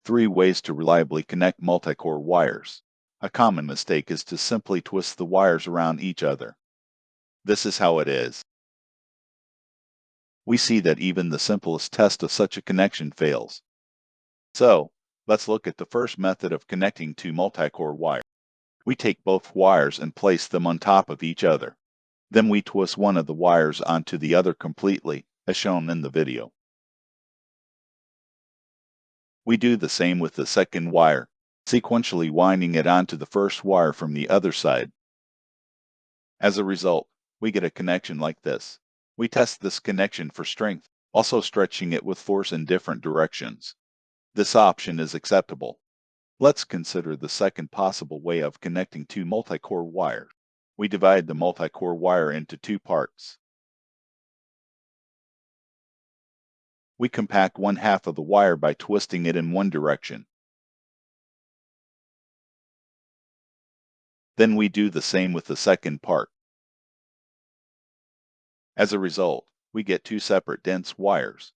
3 ways to reliably connect multi-core wires. A common mistake is to simply twist the wires around each other. This is how it is. We see that even the simplest test of such a connection fails. So, let's look at the first method of connecting two multi-core wires. We take both wires and place them on top of each other. Then we twist one of the wires onto the other completely, as shown in the video. We do the same with the second wire, sequentially winding it onto the first wire from the other side. As a result, we get a connection like this. We test this connection for strength, also stretching it with force in different directions. This option is acceptable. Let's consider the second possible way of connecting two multi-core wires. We divide the multi-core wire into two parts. We compact one half of the wire by twisting it in one direction. Then we do the same with the second part. As a result, we get two separate dense wires.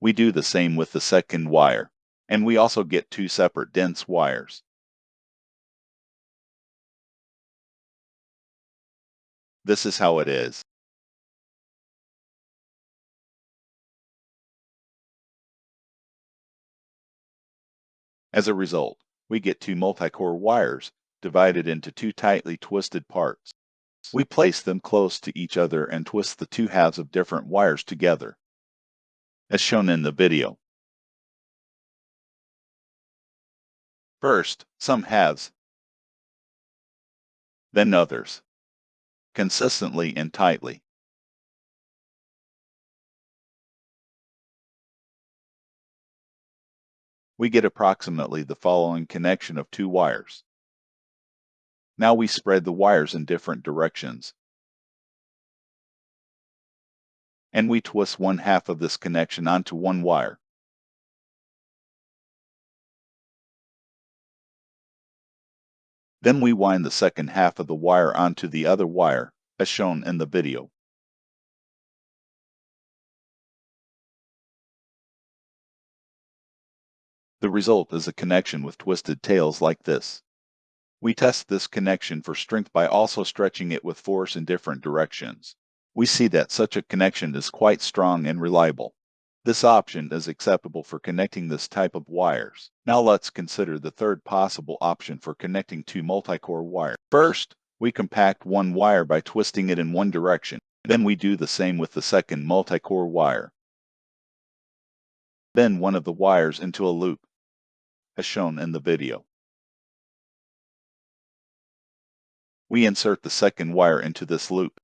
We do the same with the second wire, and we also get two separate dense wires. This is how it is. As a result, we get two multi-core wires divided into two tightly twisted parts. We place them close to each other and twist the two halves of different wires together, as shown in the video. First, some halves, then others, consistently and tightly. We get approximately the following connection of two wires. Now we spread the wires in different directions, and we twist one half of this connection onto one wire. Then we wind the second half of the wire onto the other wire, as shown in the video. The result is a connection with twisted tails like this. We test this connection for strength by also stretching it with force in different directions. We see that such a connection is quite strong and reliable. This option is acceptable for connecting this type of wires. Now let's consider the third possible option for connecting two multi-core wires. First, we compact one wire by twisting it in one direction. Then we do the same with the second multi-core wire. Bend one of the wires into a loop, as shown in the video. We insert the second wire into this loop.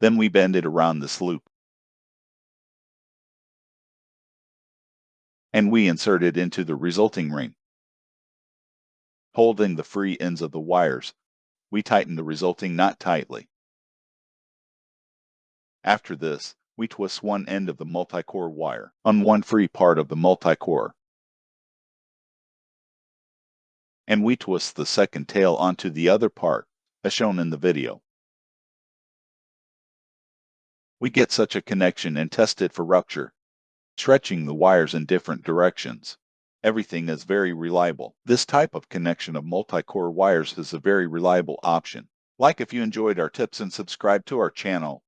Then we bend it around this loop. And we insert it into the resulting ring. Holding the free ends of the wires, we tighten the resulting knot tightly. After this, we twist one end of the multi-core wire on one free part of the multi-core. And we twist the second tail onto the other part, as shown in the video. We get such a connection and test it for rupture, stretching the wires in different directions. Everything is very reliable. This type of connection of multi-core wires is a very reliable option. Like if you enjoyed our tips and subscribe to our channel.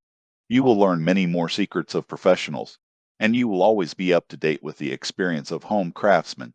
You will learn many more secrets of professionals, and you will always be up to date with the experience of home craftsmen.